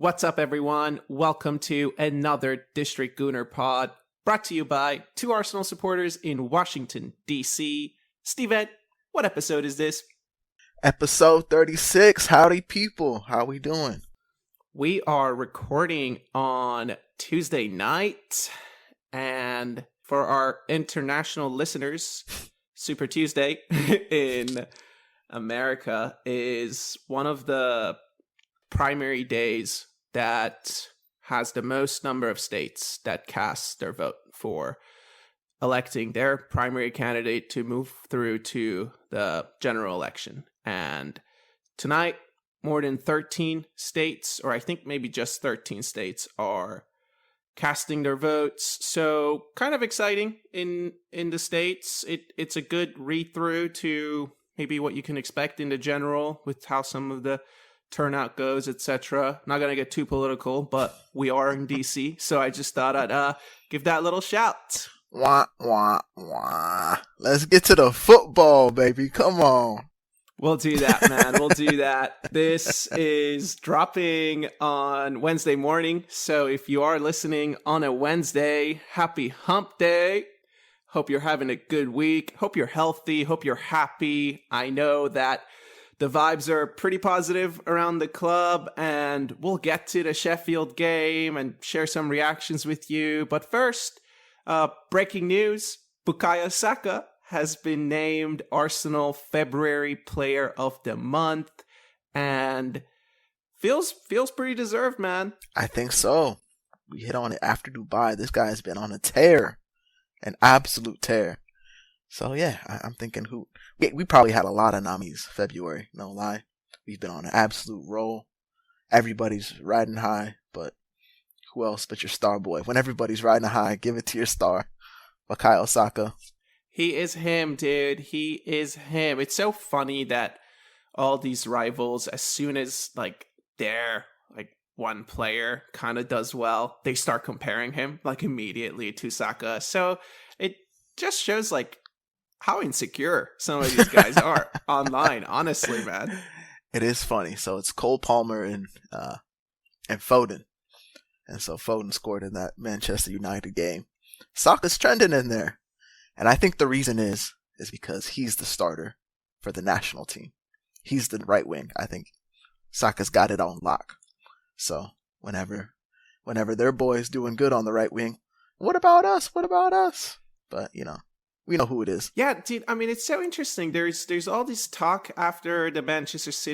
What's up, everyone? Welcome to another District Gooner Pod, brought to you by two Arsenal supporters in Washington, D.C. Steven, what episode is this? Episode 36. Howdy, people. How we doing? We are recording on Tuesday night, and for our international listeners, Super Tuesday in America is one of the primary days that has the most number of states that cast their vote for electing their primary candidate to move through to the general election. And tonight, more than 13 states, or I think maybe just 13 states, are casting their votes. So kind of exciting in the states. It's a good read-through to maybe what you can expect in the general with how some of the turnout goes, etc. Not going to get too political, but we are in DC, so I just thought I'd give that little shout. Wah, wah, wah. Let's get to the football, baby. Come on. We'll do that, man. We'll do that. This is dropping on Wednesday morning, so if you are listening on a Wednesday, happy hump day. Hope you're having a good week. Hope you're healthy. Hope you're happy. I know that the vibes are pretty positive around the club, and we'll get to the Sheffield game and share some reactions with you. But first, breaking news, Bukayo Saka has been named Arsenal February Player of the Month, and feels pretty deserved, man. I think so. We hit on it after Dubai. This guy's been on a tear, an absolute tear. So yeah, I'm thinking we probably had a lot of nominees February, no lie. We've been on an absolute roll. Everybody's riding high, but who else but your star boy? When everybody's riding high, give it to your star, Bukayo Saka. He is him, dude. He is him. It's so funny that all these rivals, as soon as their one player kind of does well, they start comparing him immediately to Saka. So it just shows how insecure some of these guys are online, honestly, man. It is funny. So it's Cole Palmer and Foden. And so Foden scored in that Manchester United game. Saka's trending in there. And I think the reason is because he's the starter for the national team. He's the right wing. I think Saka's got it on lock. So whenever their boy's doing good on the right wing, what about us? What about us? But, we know who it is. Yeah, dude, I mean, it's so interesting. There's all this talk after the Manchester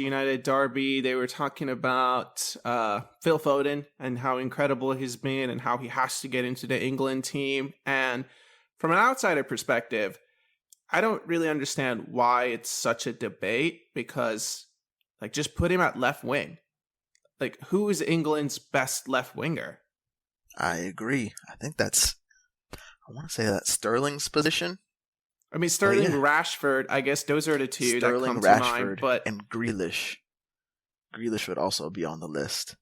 United derby. They were talking about Phil Foden and how incredible he's been and how he has to get into the England team. And from an outsider perspective, I don't really understand why it's such a debate, because just put him at left wing. Who is England's best left winger? I agree. I think I want to say that's Sterling's position. I mean, Sterling, Rashford, I guess those are the two Sterling, that come Rashford, to mind. But and Grealish. Grealish would also be on the list.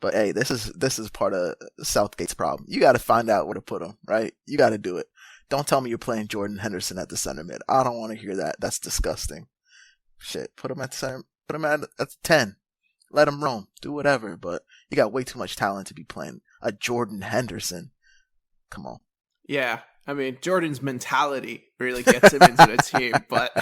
But hey, this is part of Southgate's problem. You got to find out where to put him, right? You got to do it. Don't tell me you're playing Jordan Henderson at the center mid. I don't want to hear that. That's disgusting. Shit, put him at the center. Put him at 10. Let him roam. Do whatever. But you got way too much talent to be playing a Jordan Henderson. Come on. Yeah, I mean, Jordan's mentality really gets him into the team, but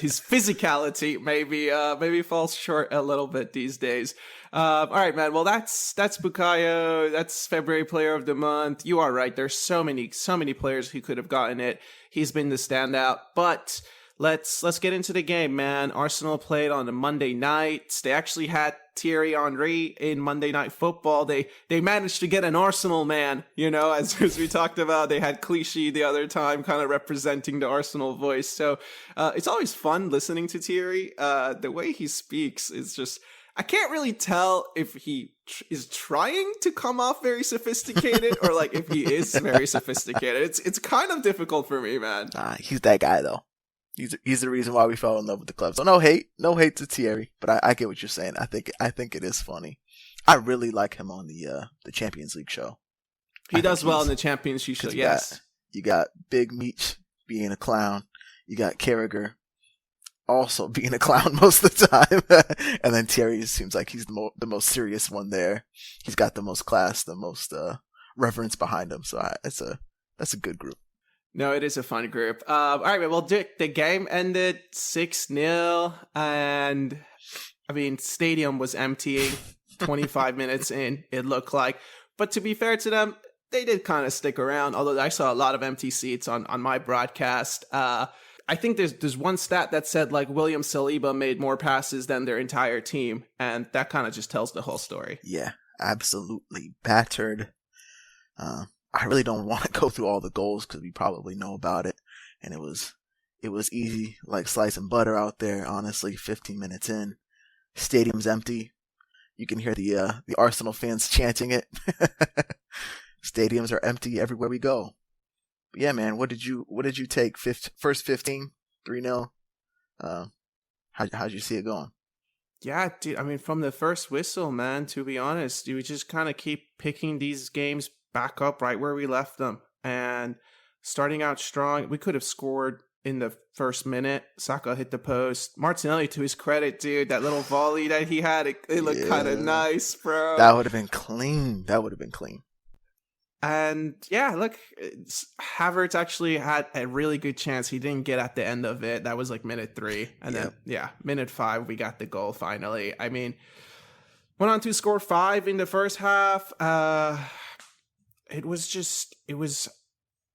his physicality maybe falls short a little bit these days. All right, man. Well, that's Bukayo. That's February Player of the Month. You are right. There's so many players who could have gotten it. He's been the standout, but let's get into the game, man. Arsenal played on a Monday night. They actually had Thierry Henry in Monday Night Football. They managed to get an Arsenal man, as we talked about. They had Clichy the other time kind of representing the Arsenal voice. So it's always fun listening to Thierry. The way he speaks is just, I can't really tell if he is trying to come off very sophisticated or if he is very sophisticated. It's kind of difficult for me, man. He's that guy though. He's the reason why we fell in love with the club. So no hate to Thierry, but I get what you're saying. I think it is funny. I really like him on the Champions League show. He does well in the Champions League show. Yes, you got Big Meech being a clown. You got Carragher. also being a clown most of the time. And then Thierry seems like he's the most serious one there. He's got the most class, the most reverence behind him. So that's a good group. No, it is a fun group. All right, well, Dick, the game ended 6-0, and I mean, stadium was emptying 25 minutes in, it looked like. But to be fair to them, they did kind of stick around, although I saw a lot of empty seats on my broadcast. I think there's one stat that said like William Saliba made more passes than their entire team, and that kind of just tells the whole story. Yeah, absolutely battered. I really don't want to go through all the goals because we probably know about it, and it was easy like slicing butter out there. Honestly, 15 minutes in, stadium's empty. You can hear the Arsenal fans chanting it. Stadiums are empty everywhere we go. But yeah, man, what did you take? First 15, 3-0. How'd you see it going? Yeah, dude. I mean, from the first whistle, man. To be honest, you just kind of keep picking these games back up right where we left them, and starting out strong. We could have scored in the first minute. Saka hit the post. Martinelli, to his credit, dude, that little volley that he had, it looked kind of nice, bro. That would have been clean. And yeah, look, Havertz actually had a really good chance. He didn't get at the end of it. That was like minute 3. And then, minute 5, we got the goal finally. I mean, went on to score 5 in the first half. I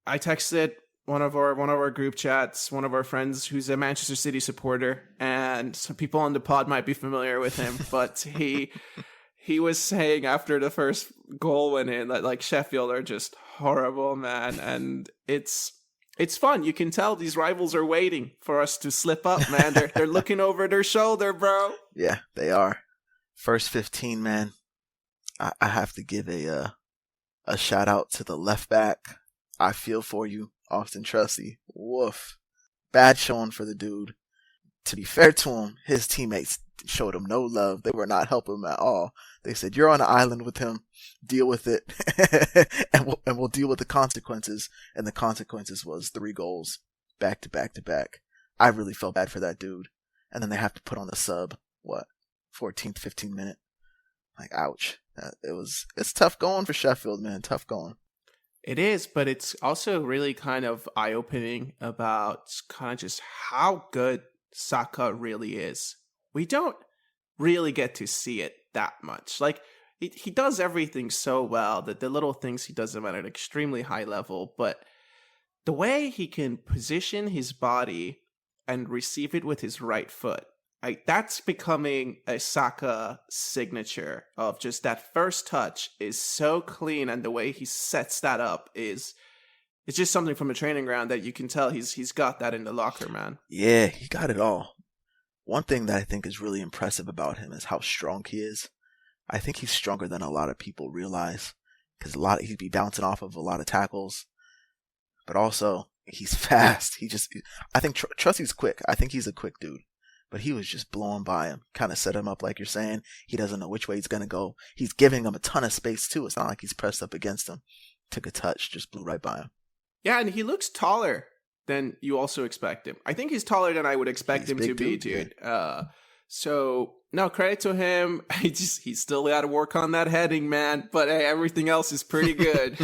texted one of our group chats, one of our friends who's a Manchester City supporter, and some people on the pod might be familiar with him, but he was saying after the first goal went in that like Sheffield are just horrible, man, and it's fun. You can tell these rivals are waiting for us to slip up, man. They're looking over their shoulder, bro. Yeah, they are. First 15, man. I have to give a shout out to the left back. I feel for you, Austin Trusty. Woof. Bad showing for the dude. To be fair to him, his teammates showed him no love. They were not helping him at all. They said, "You're on an island with him. Deal with it, and we'll deal with the consequences." And the consequences was 3 goals back to back to back. I really felt bad for that dude. And then they have to put on the sub. 14th, 15th minute. Like, ouch. It's tough going for Sheffield, man. Tough going. It is, but it's also really kind of eye-opening about kind of just how good Saka really is. We don't really get to see it that much. Like, he does everything so well that the little things he does them at an extremely high level, but the way he can position his body and receive it with his right foot, that's becoming a Saka signature of just that first touch is so clean, and the way he sets that up it's just something from a training ground that you can tell he's got that in the locker, man. Yeah, he got it all. One thing that I think is really impressive about him is how strong he is. I think he's stronger than a lot of people realize, because he'd be bouncing off of a lot of tackles, but also he's fast. I think Trusty's quick. I think he's a quick dude. But he was just blowing by him, kind of set him up like you're saying. He doesn't know which way he's going to go. He's giving him a ton of space, too. It's not like he's pressed up against him. Took a touch, just blew right by him. Yeah, and he looks taller than you also expect him. I think he's taller than I would expect him to be, dude. Yeah. So, no, credit to him. He's still got to work on that heading, man. But hey, everything else is pretty good.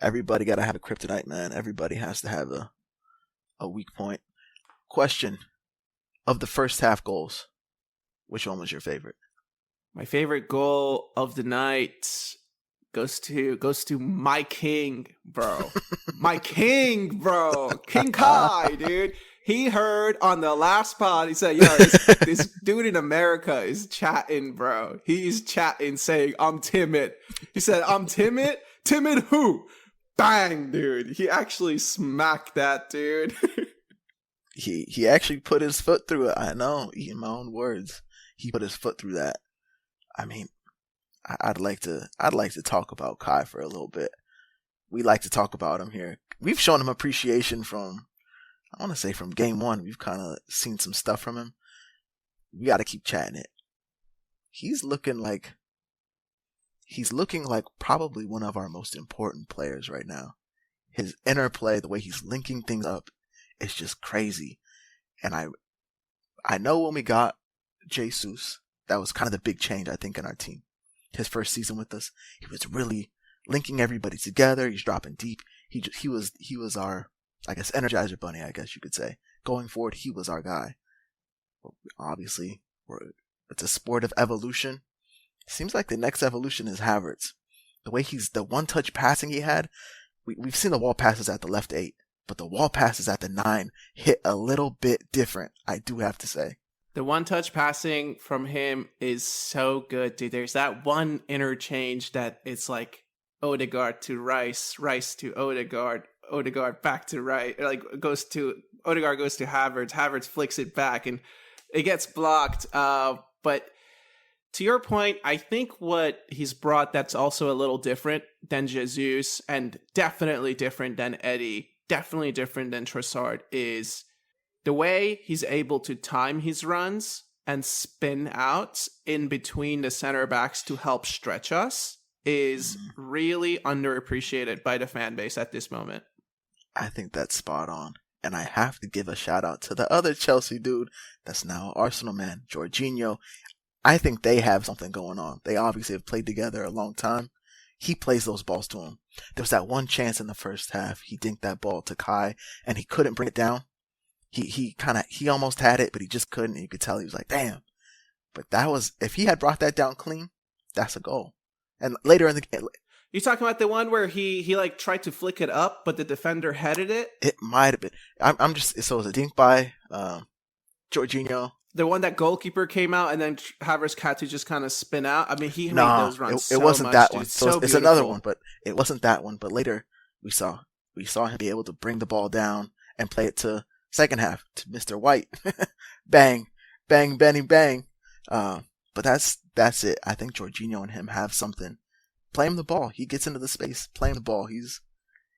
Everybody got to have a kryptonite, man. Everybody has to have a weak point. Question: of the first half goals, which one was your favorite? My favorite goal of the night goes to my king, bro. My king, bro. King Kai, dude. He heard on the last pod, he said, yo, this dude in America is chatting, bro. He's chatting saying, I'm timid. He said, I'm timid? Timid who? Bang, dude. He actually smacked that dude. He actually put his foot through it. I know, eating my own words. He put his foot through that. I mean, I'd like to talk about Kai for a little bit. We like to talk about him here. We've shown him appreciation from game 1. We've kind of seen some stuff from him. We got to keep chatting it. He's looking like probably one of our most important players right now. His interplay, the way he's linking things up, is just crazy. And I know when we got Jesus, that was kind of the big change, I think, in our team. His first season with us, he was really linking everybody together. He's dropping deep. He was our, I guess, Energizer Bunny, I guess you could say. Going forward, he was our guy. Obviously, it's a sport of evolution. Seems like the next evolution is Havertz. The way the one-touch passing he had, we've seen the wall passes at the left 8, but the wall passes at the 9 hit a little bit different, I do have to say. The one-touch passing from him is so good, dude. There's that one interchange that it's like Odegaard to Rice, Rice to Odegaard, Odegaard back to Rice. Like Odegaard goes to Havertz, Havertz flicks it back, and it gets blocked. But to your point, I think what he's brought that's also a little different than Jesus, and definitely different than Eddie, definitely different than Trossard, is the way he's able to time his runs and spin out in between the center backs to help stretch us is really underappreciated by the fan base at this moment. I think that's spot on. And I have to give a shout out to the other Chelsea dude that's now Arsenal man, Jorginho. I think they have something going on. They obviously have played together a long time. He plays those balls to him. There was that one chance in the first half. He dinked that ball to Kai and he couldn't bring it down. He almost had it, but he just couldn't. And you could tell he was like, damn. But that was, if he had brought that down clean, that's a goal. And later in the game, you talking about the one where he like tried to flick it up, but the defender headed it? It might have been. So it was a dink by Jorginho. The one that goalkeeper came out and then Havertz had to just kind of spin out. I mean, he made those runs. It wasn't that one. So it's another one, but it wasn't that one. But later we saw him be able to bring the ball down and play it to second half to Mr. White. Bang, bang, bang, bang. But that's it. I think Jorginho and him have something. Play him the ball. He gets into the space. Play him the ball.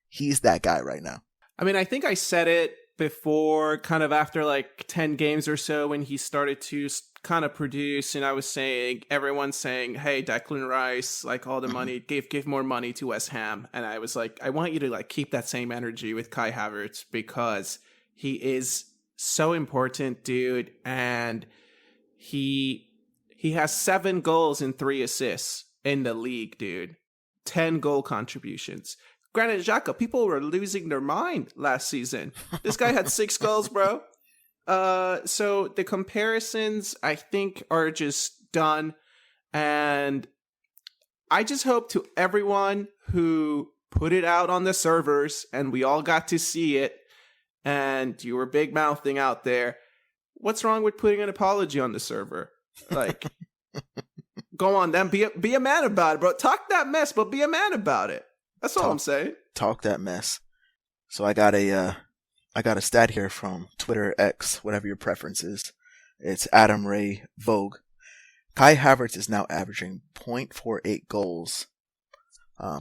He's that guy right now. I mean, I think I said it before, kind of after like 10 games or so, when he started to kind of produce, and I was saying, everyone's saying, hey, Declan Rice, like all the money, give more money to West Ham. And I was like, I want you to like keep that same energy with Kai Havertz because he is so important, dude. And he has 7 goals and 3 assists in the league, dude. 10 goal contributions. Granit Xhaka, people were losing their mind last season. This guy had 6 goals, bro. So the comparisons, I think, are just done. And I just hope to everyone who put it out on the servers and we all got to see it and you were big mouthing out there, what's wrong with putting an apology on the server? Like, go on then, be a man about it, bro. Talk that mess, but be a man about it. That's all I'm saying. Talk that mess. So I got a stat here from Twitter, X, whatever your preference is. It's Adam Ray Vogue. Kai Havertz is now averaging 0.48 goals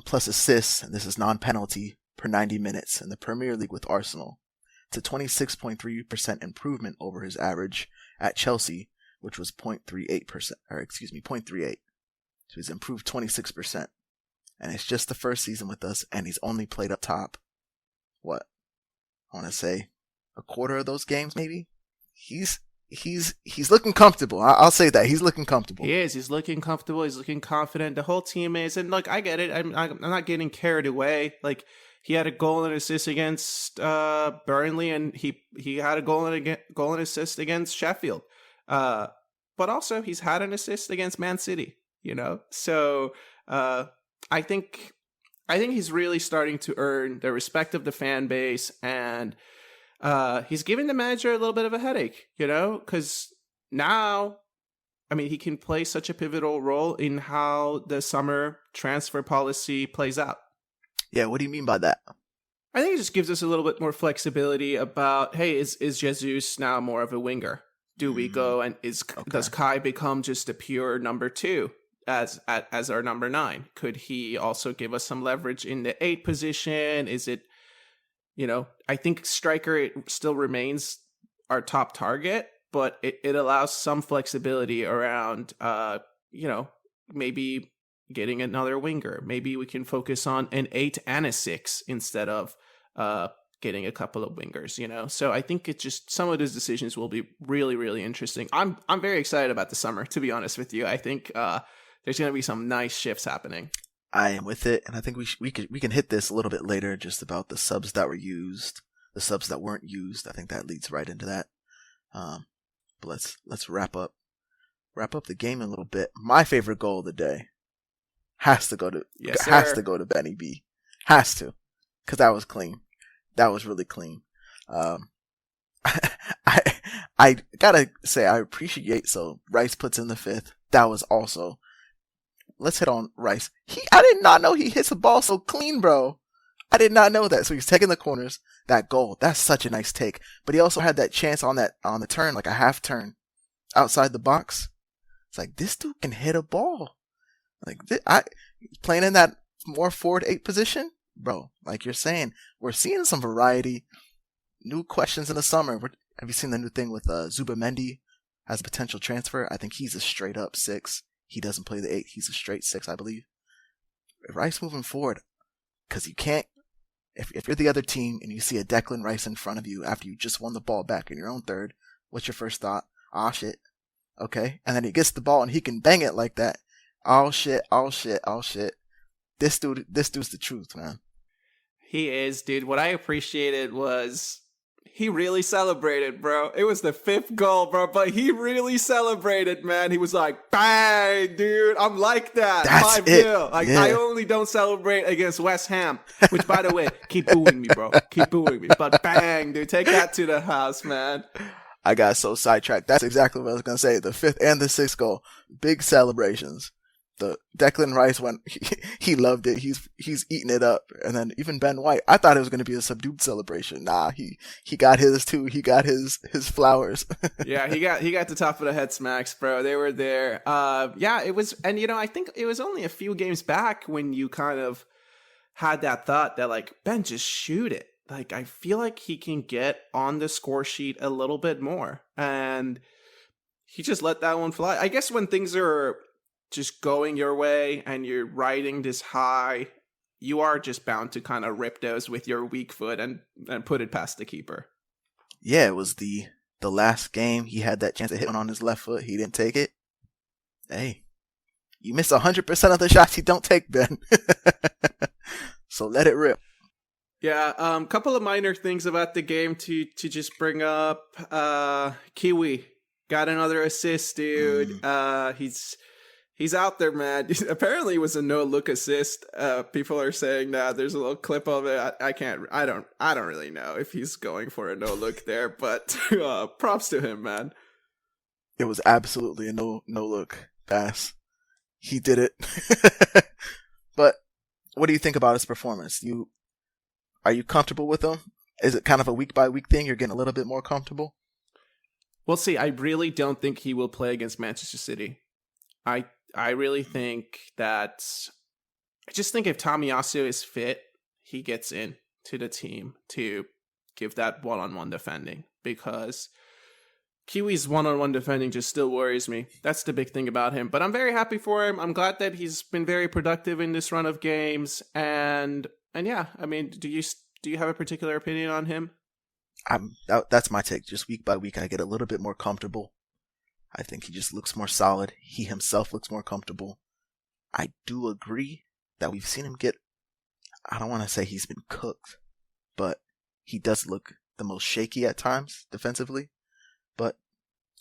plus assists, and this is non-penalty, per 90 minutes in the Premier League with Arsenal. It's a 26.3% improvement over his average at Chelsea, which was 0.38%, 0.38. So he's improved 26%. And it's just the first season with us, and he's only played up top. What? I want to say a quarter of those games, maybe? He's looking comfortable. I'll say that. He's looking comfortable. He is. He's looking comfortable. He's looking confident. The whole team is. And look, I get it. I'm not getting carried away. Like, he had a goal and assist against Burnley, and he had a goal and assist against Sheffield. But also, he's had an assist against Man City, you know? So, I think he's really starting to earn the respect of the fan base, and he's giving the manager a little bit of a headache, you know, because now, I mean, he can play such a pivotal role in how the summer transfer policy plays out. Yeah, what do you mean by that? I think it just gives us a little bit more flexibility about, hey, is Jesus now more of a winger? Do we go and does Kai become just a pure number 2? As our number 9, could he also give us some leverage in the 8 position? Is it, you know, I think striker, it still remains our top target, but it allows some flexibility around, you know, maybe getting another winger. Maybe we can focus on an 8 and a 6 instead of getting a couple of wingers, you know? So I think it's just some of those decisions will be really, really interesting. I'm very excited about the summer, to be honest with you. I think there's going to be some nice shifts happening. I am with it, and I think we can hit this a little bit later, just about the subs that were used, the subs that weren't used. I think that leads right into that. But let's wrap up the game a little bit. My favorite goal of the day has to go to Benny B. Has to, because that was clean. That was really clean. I gotta say, I appreciate, so Rice puts in the 5th. That was also, let's hit on Rice. I did not know he hits the ball so clean, bro. I did not know that. So he's taking the corners. That goal, that's such a nice take. But he also had that chance on the turn, like a half turn outside the box. It's like, this dude can hit a ball. Like, playing in that more forward 8 position, bro. Like you're saying, we're seeing some variety. New questions in the summer. Have you seen the new thing with Zubamendi as a potential transfer? I think he's a straight up 6. He doesn't play the 8. He's a straight 6, I believe. Rice moving forward, because you can't. If you're the other team and you see a Declan Rice in front of you after you just won the ball back in your own third, what's your first thought? Ah, shit. Okay. And then he gets the ball and he can bang it like that. Oh shit. This dude's the truth, man. He is, dude. What I appreciated was he really celebrated, bro. It was the 5th goal, bro, but he really celebrated, man. He was like, bang, dude. I'm like that. That's 5-0. Like, yeah. I only don't celebrate against West Ham, which, by the way, keep booing me, bro. Keep booing me. But bang, dude. Take that to the house, man. I got so sidetracked. That's exactly what I was going to say. The 5th and the 6th goal. Big celebrations. The Declan Rice went, he loved it. He's eating it up. And then even Ben White, I thought it was going to be a subdued celebration. Nah, he got his too. He got his flowers. Yeah, he got the top of the head smacks, bro. They were there. Yeah, it was, and I think it was only a few games back when you kind of had that thought that, like, Ben, just shoot it. Like, I feel like he can get on the score sheet a little bit more. And he just let that one fly. I guess when things are just going your way and you're riding this high, you are just bound to kind of rip those with your weak foot and put it past the keeper. Yeah, it was the last game. He had that chance to hit one on his left foot. He didn't take it. Hey, you miss 100% of the shots you don't take, Ben. So let it rip. Yeah, couple of minor things about the game to just bring up. Kiwi got another assist, dude. He's out there, man. Apparently it was a no-look assist. People are saying that. There's a little clip of it. I don't really know if he's going for a no-look there, but props to him, man. It was absolutely a no-look pass. He did it. But what do you think about his performance? Are you comfortable with him? Is it kind of a week-by-week thing? You're getting a little bit more comfortable? We'll see. I really don't think he will play against Manchester City. I really think that, I just think if Tomiyasu is fit, he gets in to the team to give that one-on-one defending, because Kiwi's one-on-one defending just still worries me. That's the big thing about him. But I'm very happy for him. I'm glad that he's been very productive in this run of games. And yeah, I mean, do you have a particular opinion on him? That's my take. Just week by week, I get a little bit more comfortable. I think he just looks more solid. He himself looks more comfortable. I do agree that we've seen him get, I don't want to say he's been cooked, but he does look the most shaky at times defensively. But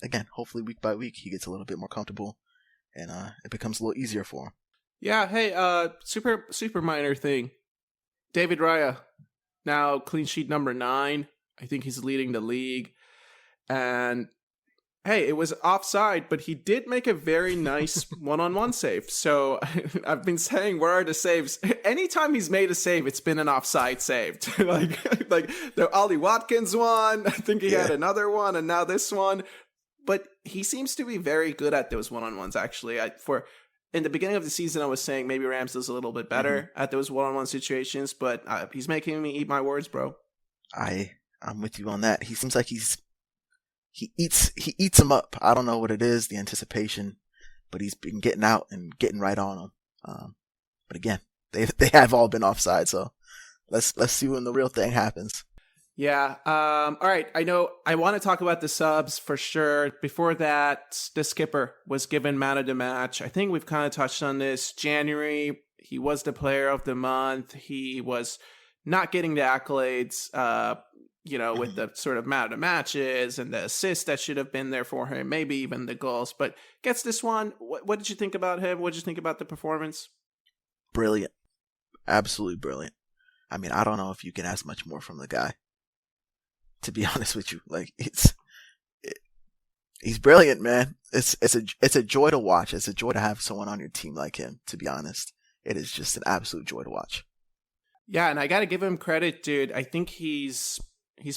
again, hopefully week by week, he gets a little bit more comfortable and it becomes a little easier for him. Yeah, hey, super minor thing. David Raya, now clean sheet number 9. I think he's leading the league. And hey, it was offside, but he did make a very nice one-on-one save. So I've been saying, where are the saves? Anytime he's made a save, it's been an offside save. like the Ollie Watkins one, I think he had another one, and now this one. But he seems to be very good at those one-on-ones, actually. In the beginning of the season, I was saying maybe Rams does a little bit better at those one-on-one situations, but he's making me eat my words, bro. I'm with you on that. He seems like he eats them up. I don't know what it is, the anticipation, but he's been getting out and getting right on them. But again, they have all been offside, so let's see when the real thing happens. Yeah. All right. I know I want to talk about the subs for sure. Before that, the skipper was given man of the match. I think we've kind of touched on this. January, he was the player of the month. He was not getting the accolades, with the sort of man of the matches and the assists that should have been there for him, maybe even the goals, but gets this one. What did you think about him? What did you think about the performance? Brilliant. Absolutely brilliant. I mean, I don't know if you can ask much more from the guy. To be honest with you, like he's brilliant, man. It's a joy to watch. It's a joy to have someone on your team like him. To be honest, it is just an absolute joy to watch. Yeah, and I got to give him credit, dude. I think he's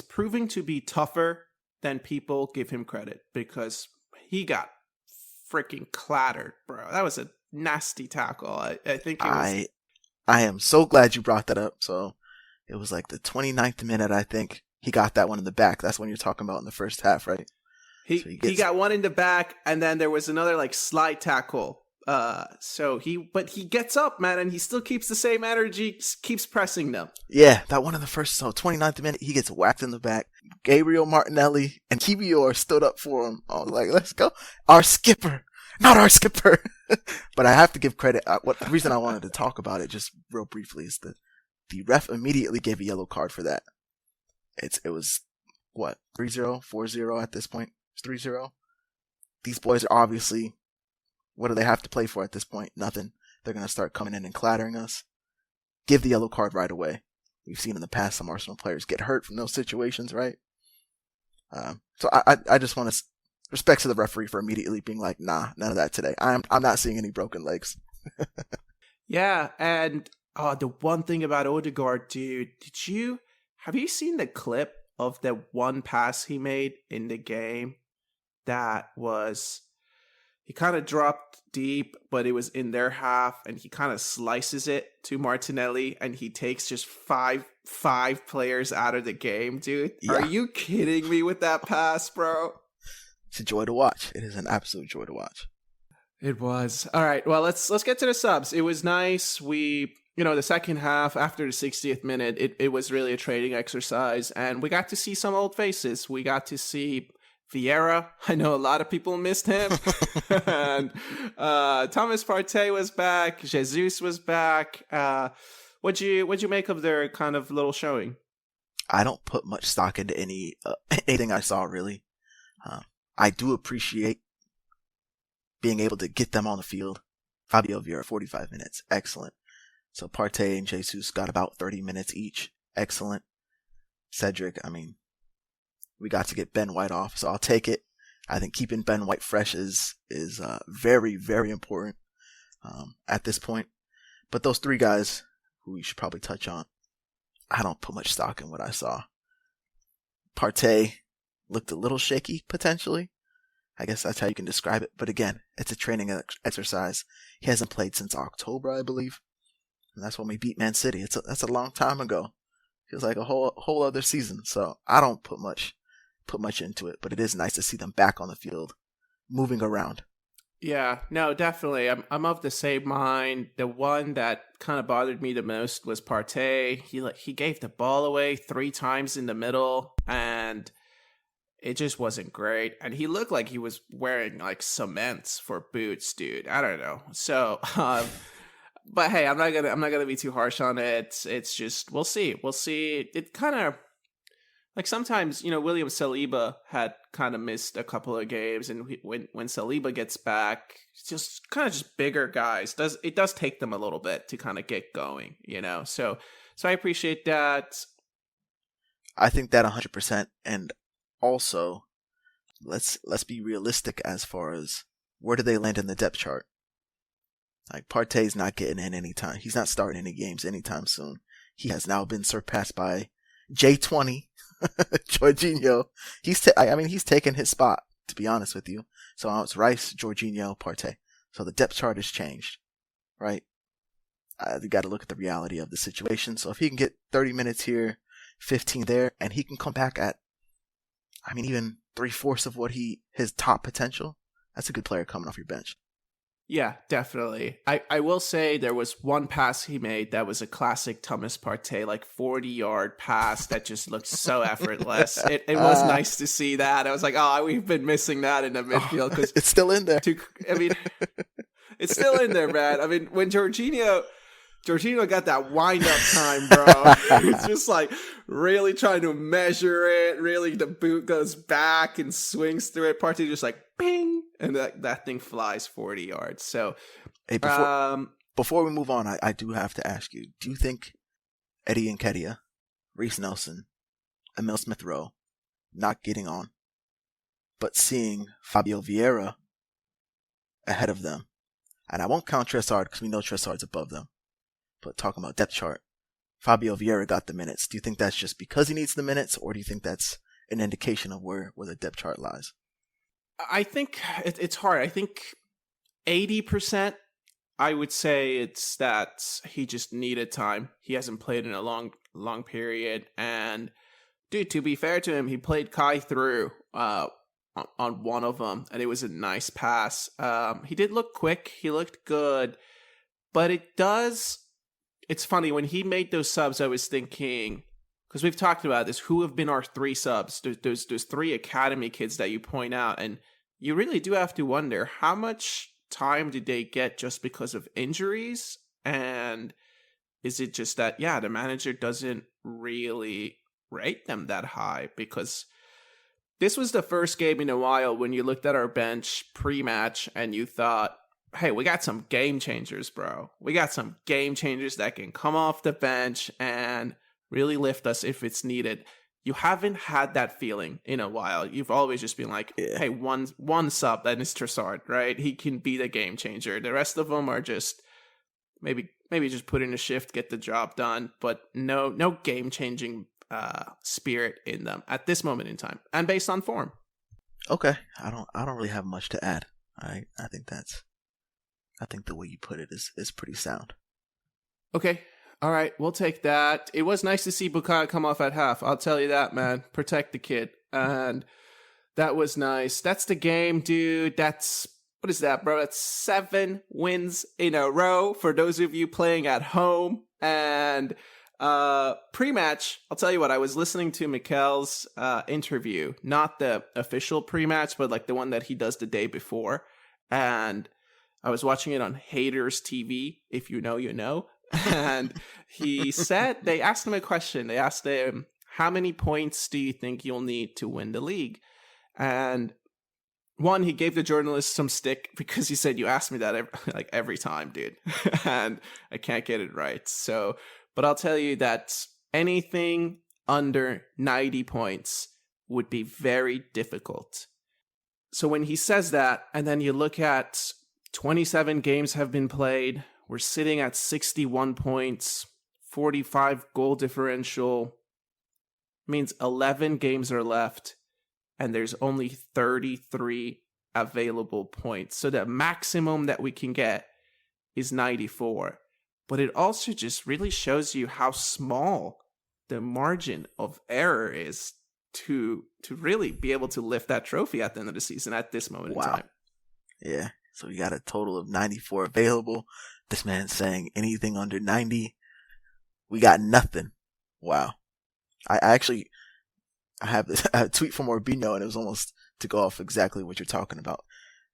proving to be tougher than people give him credit because he got freaking clattered, bro. That was a nasty tackle. I think it was. I am so glad you brought that up. So it was like the 29th minute, I think. He got that one in the back. That's when you're talking about in the first half, right? He got one in the back, and then there was another like slide tackle. But he gets up, man, and he still keeps the same energy, keeps pressing them. Yeah, that one in the first 29th minute, he gets whacked in the back. Gabriel Martinelli and Kiwior stood up for him. I was like, let's go. Our skipper, not our skipper. But I have to give credit. The reason I wanted to talk about it just real briefly is that the ref immediately gave a yellow card for that. It was, 3-0, 4-0 at this point? It's 3-0. These boys are obviously, what do they have to play for at this point? Nothing. They're going to start coming in and clattering us. Give the yellow card right away. We've seen in the past some Arsenal players get hurt from those situations, right? So I just want to respect to the referee for immediately being like, nah, none of that today. I'm not seeing any broken legs. Yeah, and the one thing about Odegaard, dude, have you seen the clip of the one pass he made in the game? That was, he kind of dropped deep, but it was in their half, and he kind of slices it to Martinelli, and he takes just five players out of the game, dude. Yeah. Are you kidding me with that pass, bro? It's a joy to watch. It is an absolute joy to watch. It was. All right, well, let's get to the subs. It was nice. The second half, after the 60th minute, it was really a training exercise, and we got to see some old faces. We got to see Vieira. I know a lot of people missed him. And Thomas Partey was back. Jesus was back. What'd you make of their kind of little showing? I don't put much stock into anything I saw, really. I do appreciate being able to get them on the field. Fabio Vieira, 45 minutes. Excellent. So Partey and Jesus got about 30 minutes each. Excellent. Cedric, we got to get Ben White off, so I'll take it. I think keeping Ben White fresh is very, very important at this point. But those three guys, who we should probably touch on, I don't put much stock in what I saw. Partey looked a little shaky, potentially. I guess that's how you can describe it. But again, it's a training exercise. He hasn't played since October, I believe. And that's when we beat Man City. That's a long time ago. Feels like a whole other season. So I don't put much into it, but it is nice to see them back on the field, moving around. Yeah, no, definitely. I'm of the same mind. The one that kind of bothered me the most was Partey. He gave the ball away 3 times in the middle, and it just wasn't great. And he looked like he was wearing like cements for boots, dude. I don't know. So, but hey, I'm not gonna be too harsh on it. It's just we'll see. It kind of like sometimes William Saliba had kind of missed a couple of games, and when Saliba gets back, it's just kind of just bigger guys. It does take them a little bit to kind of get going, So I appreciate that. I think that 100%, and also let's be realistic as far as where do they land in the depth chart. Like, Partey's not getting in anytime. He's not starting any games anytime soon. He has now been surpassed by J20, Jorginho. He's taken his spot, to be honest with you. So now it's Rice, Jorginho, Partey. So the depth chart has changed, right? You got to look at the reality of the situation. So if he can get 30 minutes here, 15 there, and he can come back at, even 3/4 of what his top potential, that's a good player coming off your bench. Yeah, definitely. I will say there was one pass he made that was a classic Thomas Partey, like 40-yard pass that just looked so effortless. It was nice to see that. I was like, oh, we've been missing that in the midfield because it's still in there. I mean, it's still in there, man. I mean, when Jorginho got that wind-up time, bro. It's just like really trying to measure it. Really, the boot goes back and swings through it. Partey just like, ping, and that thing flies 40 yards. So, hey, before we move on, I do have to ask you, do you think Eddie Nketiah, Reece Nelson, Emil Smith-Rowe not getting on, but seeing Fabio Vieira ahead of them, and I won't count Trossard because we know Trossard's above them, but talking about depth chart, Fabio Vieira got the minutes. Do you think that's just because he needs the minutes, or do you think that's an indication of where the depth chart lies? I think it's hard. I think 80%, I would say it's that he just needed time. He hasn't played in a long period. And, dude, to be fair to him, he played Kai through on one of them, and it was a nice pass. He did look quick. He looked good. But it's funny, when he made those subs, I was thinking, because we've talked about this, who have been our three subs? There's three academy kids that you point out, and you really do have to wonder how much time did they get just because of injuries, and is it just that, yeah, the manager doesn't really rate them that high? Because this was the first game in a while when you looked at our bench pre-match and you thought, hey, we got some game changers, bro. We got some game changers that can come off the bench and really lift us if it's needed. You haven't had that feeling in a while. You've always just been like, hey, one sub, that is Trossard, right? He can be the game changer. The rest of them are just maybe just put in a shift, get the job done, but no game changing spirit in them at this moment in time and based on form. Okay, I don't really have much to add. I think the way you put it is pretty sound. Okay. All right, we'll take that. It was nice to see Bukayo come off at half. I'll tell you that, man. Protect the kid. And that was nice. That's the game, dude. What is that, bro? That's 7 wins in a row for those of you playing at home. And pre-match, I'll tell you what, I was listening to Mikel's interview, not the official pre-match, but like the one that he does the day before. And I was watching it on Haters TV. If you know, you know. And he said, they asked him a question. They asked him, how many points do you think you'll need to win the league? And one, he gave the journalist some stick because he said, you ask me that every time, dude. And I can't get it right. So, but I'll tell you that anything under 90 points would be very difficult. So when he says that, and then you look at 27 games have been played, we're sitting at 61 points, 45 goal differential, means 11 games are left, and there's only 33 available points. So the maximum that we can get is 94. But it also just really shows you how small the margin of error is to really be able to lift that trophy at the end of the season at this moment in time. Yeah, so we got a total of 94 available. This man's saying anything under 90, we got nothing. Wow. I have a tweet from Orbino, and it was almost to go off exactly what you're talking about.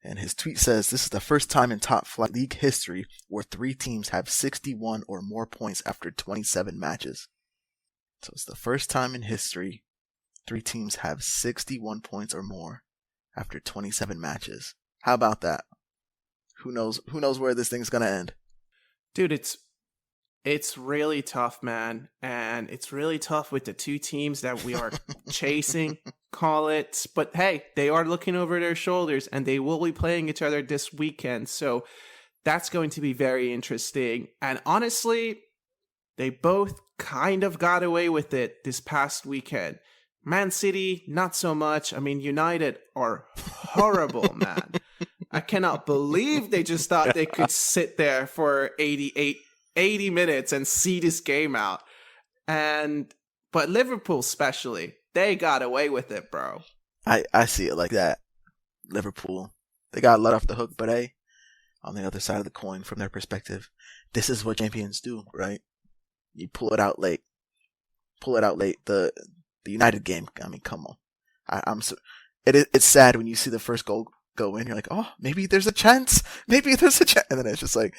And his tweet says, this is the first time in top flight league history where 3 teams have 61 or more points after 27 matches. So it's the first time in history 3 teams have 61 points or more after 27 matches. How about that? Who knows where this thing's going to end? Dude, it's really tough, man. And it's really tough with the 2 teams that we are chasing, call it. But hey, they are looking over their shoulders and they will be playing each other this weekend. So that's going to be very interesting. And honestly, they both kind of got away with it this past weekend. Man City, not so much. I mean, United are horrible, man. I cannot believe they just thought they could sit there for 80 minutes and see this game out. But Liverpool especially, they got away with it, bro. I see it like that. Liverpool, they got let off the hook, but hey, on the other side of the coin from their perspective. This is what champions do, right? You pull it out late. The United game, I mean, come on. It's sad when you see the first goal go in. You're like, oh, maybe there's a chance. And then it's just like,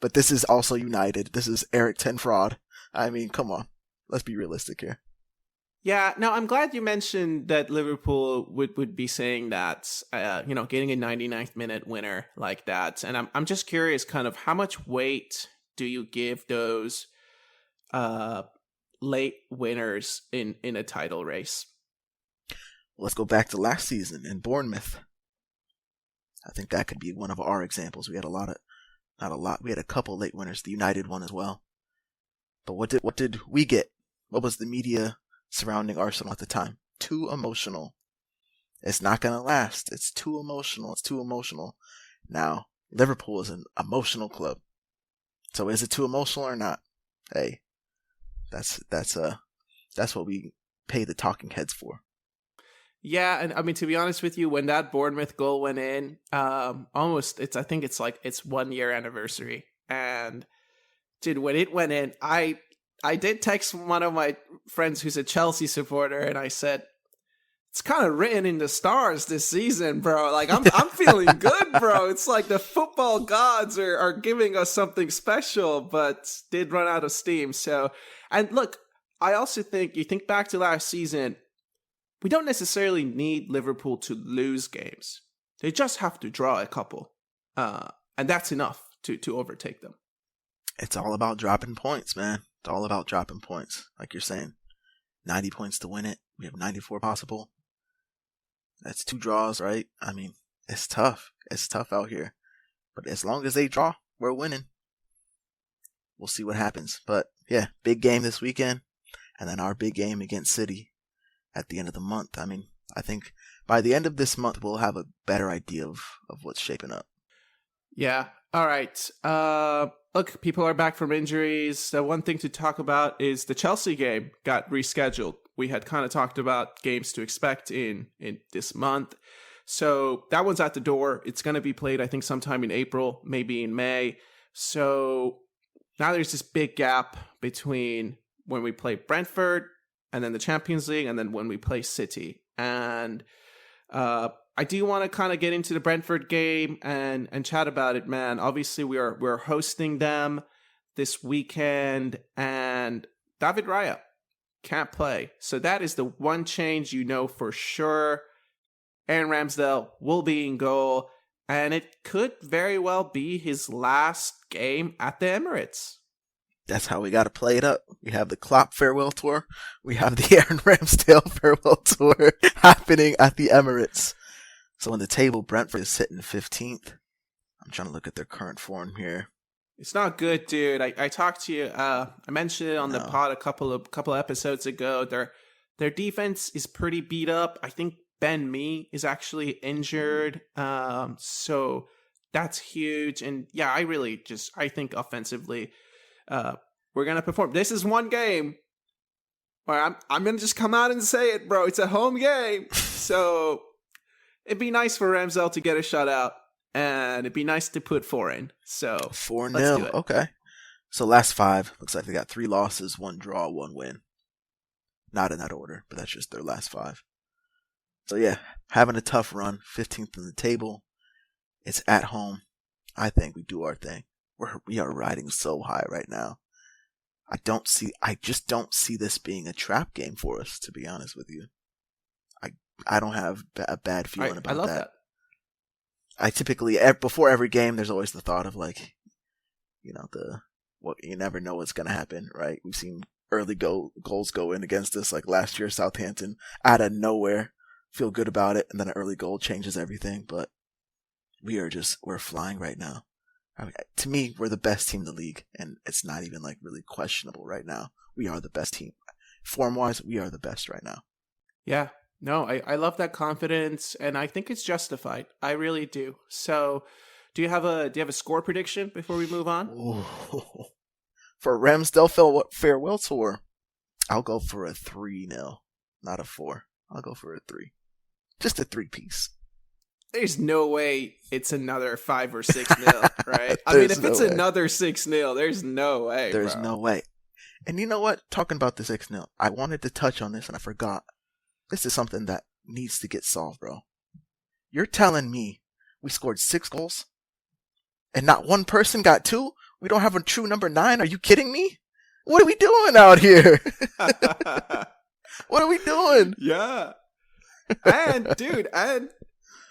but this is also United. This is Eric Ten Fraud. I mean, come on. Let's be realistic here. Yeah, no, I'm glad you mentioned that Liverpool would be saying that, getting a 99th minute winner like that. And I'm just curious, kind of, how much weight do you give those late winners in a title race? Let's go back to last season in Bournemouth. I think that could be one of our examples. We had we had a couple late winners, the United one as well. But what did we get? What was the media surrounding Arsenal at the time? Too emotional. It's not going to last. It's too emotional. Now, Liverpool is an emotional club. So is it too emotional or not? Hey, that's what we pay the talking heads for. Yeah, and I mean, to be honest with you, when that Bournemouth goal went in, I think it's 1 year anniversary. And dude, when it went in, I did text one of my friends who's a Chelsea supporter, and I said, it's kind of written in the stars this season, bro. Like, I'm feeling good, bro. It's like the football gods are giving us something special, but did run out of steam. So, and look, I also think, you think back to last season, we don't necessarily need Liverpool to lose games. They just have to draw a couple. And that's enough to overtake them. It's all about dropping points, man. It's all about dropping points. Like you're saying, 90 points to win it. We have 94 possible. That's 2 draws, right? I mean, it's tough. It's tough out here. But as long as they draw, we're winning. We'll see what happens. But yeah, big game this weekend. And then our big game against City at the end of the month. I mean, I think by the end of this month, we'll have a better idea of what's shaping up. Yeah. All right. Look, people are back from injuries. The one thing to talk about is the Chelsea game got rescheduled. We had kind of talked about games to expect in this month. So that one's at the door. It's going to be played, I think, sometime in April, maybe in May. So now there's this big gap between when we play Brentford and then the Champions League, and then when we play City. And I do want to kind of get into the Brentford game and chat about it, man. Obviously, we're hosting them this weekend, and David Raya can't play. So that is the one change you know for sure. Aaron Ramsdale will be in goal, and it could very well be his last game at the Emirates. That's how we got to play it up. We have the Klopp farewell tour. We have the Aaron Ramsdale farewell tour happening at the Emirates. So on the table, Brentford is sitting 15th. I'm trying to look at their current form here. It's not good, dude. I talked to you. I mentioned it on the pod a couple episodes ago. Their defense is pretty beat up. I think Ben Mee is actually injured. So that's huge. And yeah, I think offensively, we're gonna perform. This is one game where I'm gonna just come out and say it, bro. It's a home game, so it'd be nice for Ramsdale to get a shutout, and it'd be nice to put 4 in. So 4-0. Okay. So last 5 looks like they got 3 losses, 1 draw, 1 win. Not in that order, but that's just their last 5. So yeah, having a tough run, 15th in the table. It's at home. I think we do our thing. We are riding so high right now. I just don't see this being a trap game for us, to be honest with you. I don't have a bad feeling about that. I love that. I typically, before every game, there's always the thought of like, you never know what's going to happen, right? We've seen early goals go in against us, like last year, Southampton, out of nowhere. Feel good about it, and then an early goal changes everything, but we're flying right now. I mean, to me, we're the best team in the league, and it's not even like really questionable right now. We are the best team. Form-wise, we are the best right now. Yeah. No, I love that confidence, and I think it's justified. I really do. So, do you have a score prediction before we move on? Ooh. For Ramsdale farewell tour, I'll go for a 3-0, not a 4. I'll go for a 3. Just a 3-piece. there's no way it's another 5 or 6-0, right? I mean, if it's another 6-0, there's no way, There's no way. And you know what? Talking about the 6-0, I wanted to touch on this and I forgot. This is something that needs to get solved, bro. You're telling me we scored 6 goals and not one person got 2? We don't have a true number 9? Are you kidding me? What are we doing out here? What are we doing? Yeah. And dude,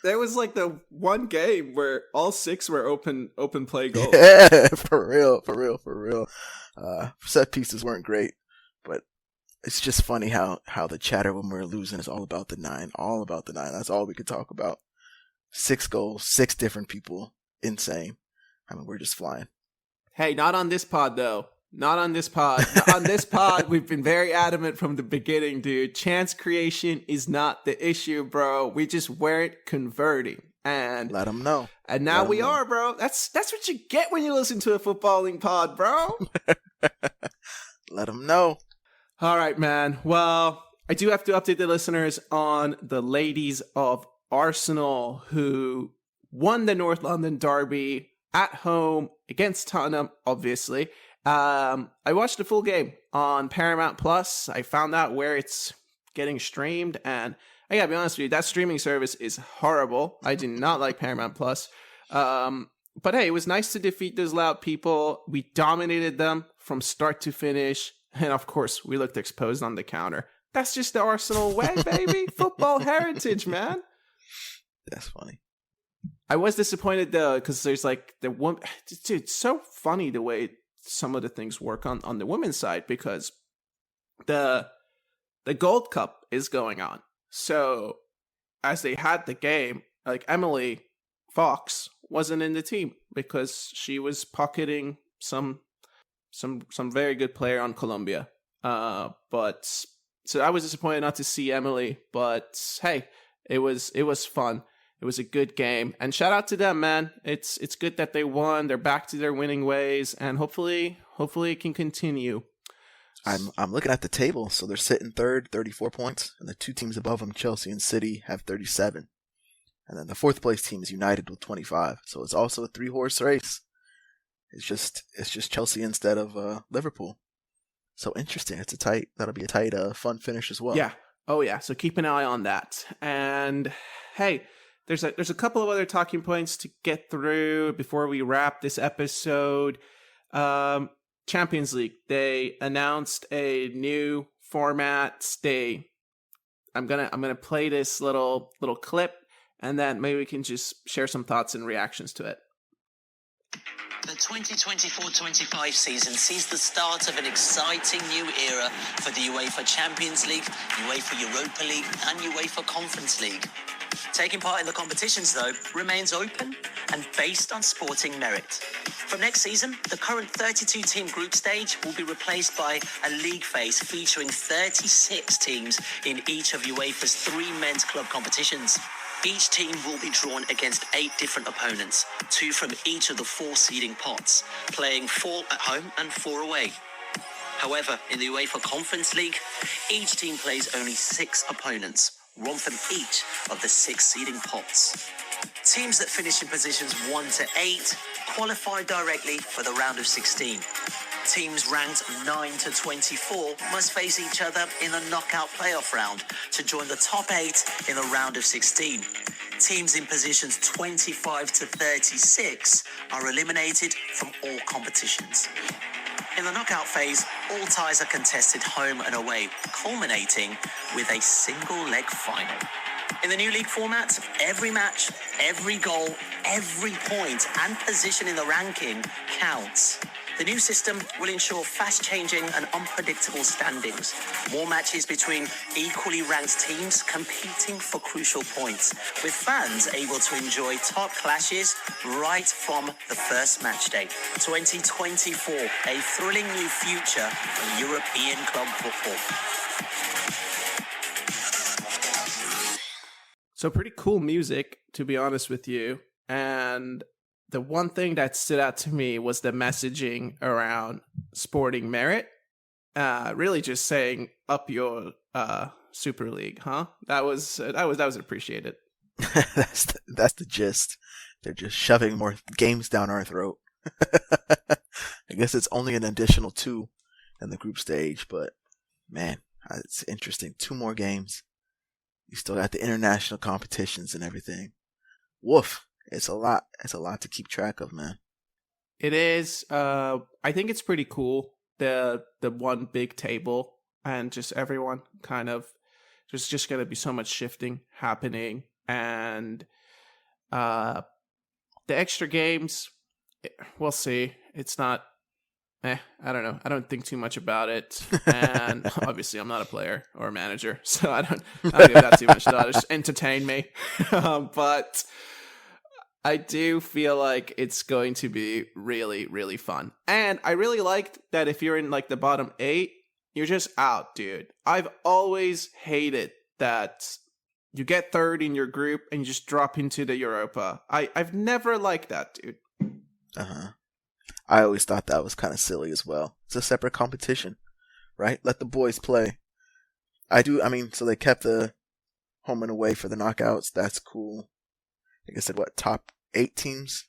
there was like the one game where all 6 were open play goals. Yeah, for real. Set pieces weren't great, but it's just funny how the chatter when we're losing is all about the 9. All about the 9. That's all we could talk about. 6 goals, 6 different people. Insane. I mean, we're just flying. Hey, not on this pod, though. Not on this pod. On this pod, we've been very adamant from the beginning, dude. Chance creation is not the issue, bro. We just weren't converting. And let them know. And now we are, bro. That's what you get when you listen to a footballing pod, bro. Let them know. All right, man. Well, I do have to update the listeners on the ladies of Arsenal who won the North London Derby at home against Tottenham, obviously. I watched the full game on Paramount Plus. I found out where it's getting streamed, and I gotta be honest with you, that streaming service is horrible. I do not like Paramount Plus. But hey, it was nice to defeat those loud people. We dominated them from start to finish, and of course, we looked exposed on the counter. That's just the Arsenal way, baby. Football heritage, man. That's funny. I was disappointed though, because there's like the one. Dude, it's so funny the way some of the things work on the women's side, because the Gold Cup is going on. So as they had the game, like Emily Fox wasn't in the team because she was pocketing some very good player on Colombia. But so I was disappointed not to see Emily, but hey, it was fun. It was a good game, and shout out to them, man. It's good that they won. They're back to their winning ways, and hopefully it can continue. I'm looking at the table, so they're sitting third, 34 points, and the 2 teams above them, Chelsea and City, have 37, and then the 4th place team is United with 25. So it's also a 3-horse race. It's just Chelsea instead of Liverpool. So interesting. That'll be a tight, fun finish as well. Yeah. Oh yeah. So keep an eye on that. And hey. There's a couple of other talking points to get through before we wrap this episode. Champions League. They announced a new format. I'm gonna play this little clip, and then maybe we can just share some thoughts and reactions to it. The 2024-25 season sees the start of an exciting new era for the UEFA Champions League, UEFA Europa League, and UEFA Conference League. Taking part in the competitions, though, remains open and based on sporting merit. From next season, the current 32-team group stage will be replaced by a league phase featuring 36 teams in each of UEFA's 3 men's club competitions. Each team will be drawn against 8 different opponents, 2 from each of the 4 seeding pots, playing 4 at home and 4 away. However, in the UEFA Conference League, each team plays only 6 opponents, 1 from each of the 6 seeding pots. Teams that finish in positions 1 to 8 qualify directly for the round of 16. Teams ranked 9 to 24 must face each other in the knockout playoff round to join the top 8 in the round of 16. Teams in positions 25 to 36 are eliminated from all competitions. In the knockout phase, all ties are contested home and away, culminating with a single-leg final. In the new league format, every match, every goal, every point and position in the ranking counts. The new system will ensure fast-changing and unpredictable standings, more matches between equally ranked teams competing for crucial points, with fans able to enjoy top clashes right from the first match day. 2024, a thrilling new future for European club football. So pretty cool music, to be honest with you, and the one thing that stood out to me was the messaging around sporting merit. Really just saying up your Super League, huh? That was appreciated. That's the gist. They're just shoving more games down our throat. I guess it's only an additional 2 in the group stage, but man, it's interesting. 2 more games. You still got the international competitions and everything. Woof. It's a lot. It's a lot to keep track of, man. It is. I think it's pretty cool. The one big table and just everyone kind of there's just going to be so much shifting happening, and the extra games, we'll see. It's not. I don't know. I don't think too much about it, and obviously I'm not a player or a manager, so I don't give that too much thought. It just entertain me, but I do feel like it's going to be really, really fun. And I really liked that if you're in like the bottom 8, you're just out, dude. I've always hated that you get third in your group and you just drop into the Europa. I've never liked that, dude. Uh-huh. I always thought that was kind of silly as well. It's a separate competition, right? Let the boys play. So they kept the home and away for the knockouts. That's cool. Like I said, top 8 teams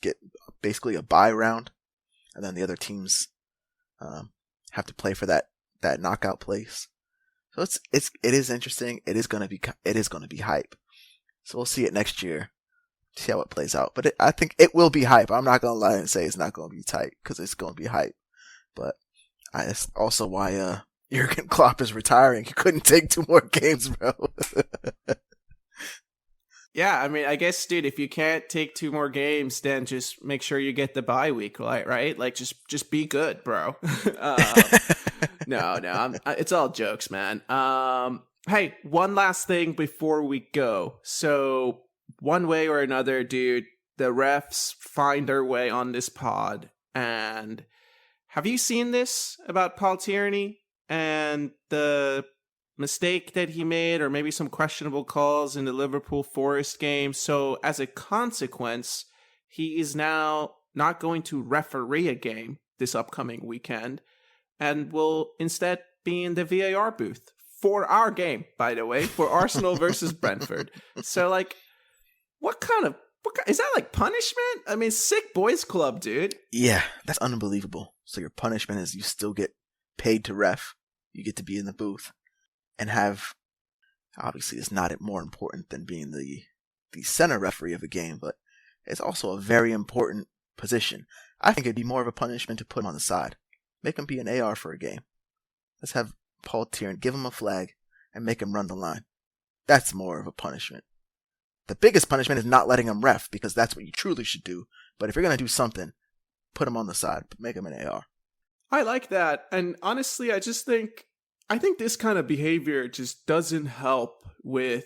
get basically a bye round, and then the other teams have to play for that knockout place. So it is interesting. It is gonna be hype. So we'll see it next year, see how it plays out. But I think it will be hype. I'm not gonna lie and say it's not gonna be tight, because it's gonna be hype. But that's also why Jurgen Klopp is retiring. He couldn't take 2 more games, bro. Yeah, I mean, I guess, dude, if you can't take 2 more games, then just make sure you get the bye week, right? Like, just be good, bro. No, it's all jokes, man. Hey, one last thing before we go. So, one way or another, dude, the refs find their way on this pod. And have you seen this about Paul Tierney and the mistake that he made, or maybe some questionable calls in the Liverpool Forest game? So as a consequence, he is now not going to referee a game this upcoming weekend and will instead be in the VAR booth for our game, by the way, for Arsenal versus Brentford. So like, what kind is that, like punishment? I mean, sick boys club, dude. Yeah, that's unbelievable. So your punishment is you still get paid to ref. You get to be in the booth and have, obviously it's not more important than being the center referee of a game, but it's also a very important position. I think it'd be more of a punishment to put him on the side. Make him be an AR for a game. Let's have Paul Tierney, give him a flag, and make him run the line. That's more of a punishment. The biggest punishment is not letting him ref, because that's what you truly should do. But if you're going to do something, put him on the side, but make him an AR. I like that. And honestly, I think this kind of behavior just doesn't help with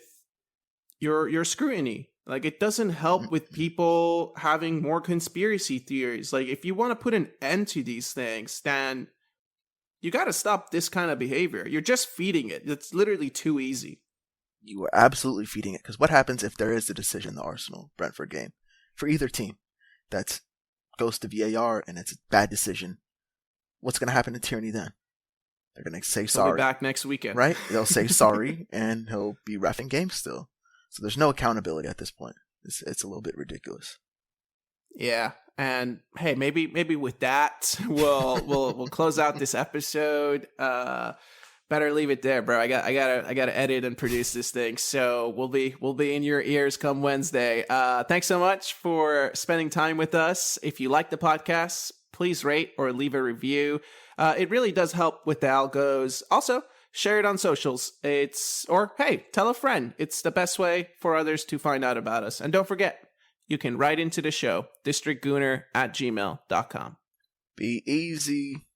your scrutiny. Like, it doesn't help with people having more conspiracy theories. Like, if you want to put an end to these things, then you got to stop this kind of behavior. You're just feeding it. It's literally too easy. You are absolutely feeding it. Because what happens if there is a decision in the Arsenal-Brentford game for either team that goes to VAR and it's a bad decision? What's going to happen to Tierney then? They're going to say sorry. He'll be back next weekend. Right? They'll say sorry, and he'll be reffing games still. So there's no accountability at this point. It's a little bit ridiculous. Yeah, and hey, maybe with that, we'll close out this episode. Better leave it there, bro. I gotta edit and produce this thing, so we'll be in your ears come Wednesday. Thanks so much for spending time with us. If you like the podcast, please rate or leave a review. It really does help with the algos. Also, share it on socials. Hey, tell a friend. It's the best way for others to find out about us. And don't forget, you can write into the show, districtgooner@gmail.com. Be easy.